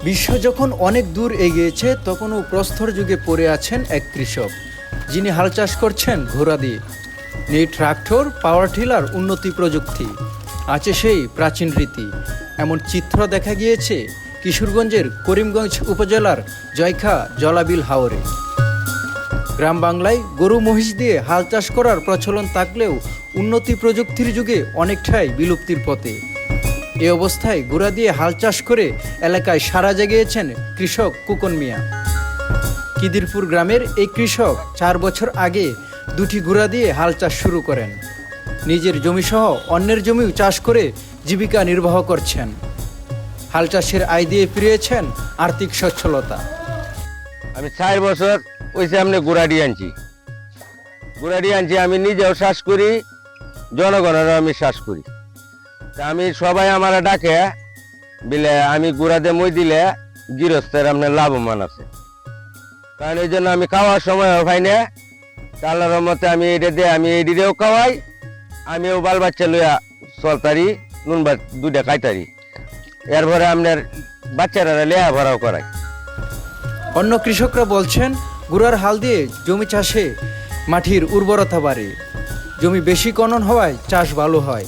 বিশ্ব যখন অনেক দূর এগিয়েছে তখনও প্রস্তর যুগে পড়ে আছেন এক কৃষক, যিনি হাল চাষ করছেন ঘোড়া দিয়ে। নেই ট্রাক্টর, পাওয়ার টিলার, উন্নতি প্রযুক্তি, আছে সেই প্রাচীন রীতি। এমন চিত্র দেখা গিয়েছে কিশোরগঞ্জের করিমগঞ্জ উপজেলার জয়খা জলাবিল হাওরে। গ্রাম বাংলায় গরু মহিষ দিয়ে হাল চাষ করার প্রচলন থাকলেও উন্নতি প্রযুক্তির যুগে অনেকটাই বিলুপ্তির পথে। এ অবস্থায় ঘোড়া দিয়ে হাল চাষ করে এলাকায় সাড়া জাগিয়েছেন কৃষক কুকন মিয়া। কিদিরপুর গ্রামের এই কৃষক 4 বছর আগে 2টি ঘোড়া দিয়ে হাল চাষ শুরু করেন। নিজের জমিসহ অন্যের জমিও চাষ করে জীবিকা নির্বাহ করছেন। হাল চাষের আয় দিয়ে ফিরিয়েছেন আর্থিক সচ্ছলতা। আমি 4 বছর ওই সামনে ঘোড়াডি আনছি, আমি নিজেও চাষ করি, জনগণেরও আমি চাষ করি। তা আমি সবাই আমার ডাকে বিলে আমি ঘোড়াতে মই দিলে গৃহস্থের আপনার লাভবান আছে। কারণ এই জন্য আমি খাওয়ার সময় পাই না, আল্লাহর মতে আমি এটা দিয়ে আমি এদিকেও খাওয়াই, আমিও বাল বাচ্চা লইয়া চলতারি, নুন ভাত 2টা খাইতারি। এরপরে আপনার বাচ্চারা লেয়া ভরাও করাই। অন্য কৃষকরা বলছেন ঘোড়ার হাল দিয়ে জমি চাষে মাটির উর্বরতা বাড়ে, জমি বেশি খনন হওয়ায় চাষ ভালো হয়।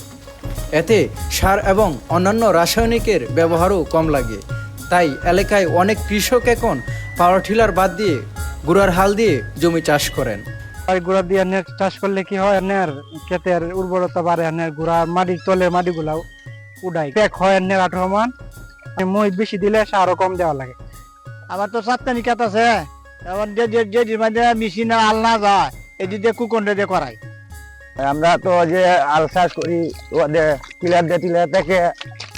এতে সার এবং অন্যান্য রাসায়নিকের ব্যবহারও কম লাগে। তাই এলাকায় অনেক কৃষক এখন পাওয়ার টিলার বাদ দিয়ে ঘোড়ার হাল দিয়ে জমি চাষ করেন। ঘোড়া দিয়ে চাষ করলে কি হয়, ক্ষেতের উর্বরতা বাড়ে, ঘোড়া মাটির তলে মাটিগুলা উড়াই প্যাক হয়, আঠমান মই বেশি দিলে সারও কম দেওয়া লাগে। আমার তো 7টা ক্ষেত আছে, এখন যে মেশিন আল না যায় এটি দিয়ে কুকন্ডে দিয়ে করাই। আমরা তো যে আল চাষ করি টিলার থেকে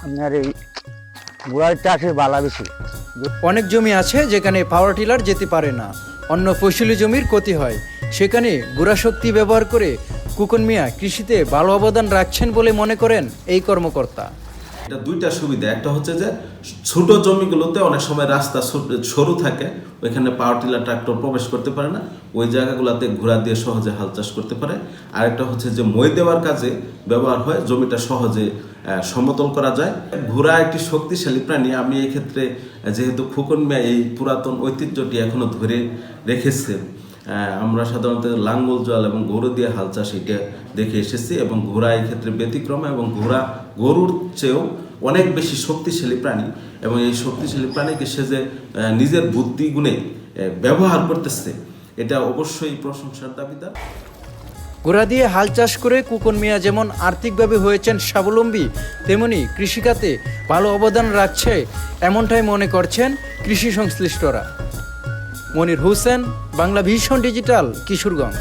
আপনার এই ঘোড়ার চাষে ভালো বেশি। অনেক জমি আছে যেখানে পাওয়ার টিলার যেতে পারে না, অন্য ফসলি জমির ক্ষতি হয়। সেখানে ঘোড়া শক্তি ব্যবহার করে কুকন মিয়া কৃষিতে ভালো অবদান রাখছেন বলে মনে করেন এই কর্মকর্তা। এটা 2টা সুবিধা। একটা হচ্ছে যে ছোট জমিগুলোতে অনেক সময় রাস্তা সরু থাকে, ওইখানে পাওয়ার টিলার ট্রাক্টর প্রবেশ করতে পারে না, ওই জায়গাগুলোতে ঘোড়া দিয়ে সহজে হাল চাষ করতে পারে। আরেকটা হচ্ছে যে মই দেওয়ার কাজে ব্যবহার হয়, জমিটা সহজে সমতল করা যায়। ঘোড়া একটি শক্তিশালী প্রাণী। আমি এই ক্ষেত্রে যেহেতু খোকন মিয়া এই পুরাতন ঐতিহ্যটি এখনো ধরে রেখেছে, আমরা সাধারণত লাঙ্গল জল এবং গরু দিয়ে হাল চাষ এটা দেখে এসেছি, এবং ঘোড়া এই ক্ষেত্রে ব্যতিক্রম, এবং ঘোড়া গরুর চেয়েও অনেক বেশি শক্তিশালী প্রাণী, এবং এই শক্তিশালী প্রাণীকে সে যে নিজের বুদ্ধি গুণে ব্যবহার করতেছে, এটা অবশ্যই প্রশংসার দাবিদার। ঘোড়া দিয়ে হাল চাষ করে কুকন মিয়া যেমন আর্থিকভাবে হয়েছেন স্বাবলম্বী, তেমনি কৃষিখাতে ভালো অবদান রাখছে এমনটাই মনে করছেন কৃষি সংশ্লিষ্টরা। Monir Hossain, Bangla vision digital, Kishoreganj.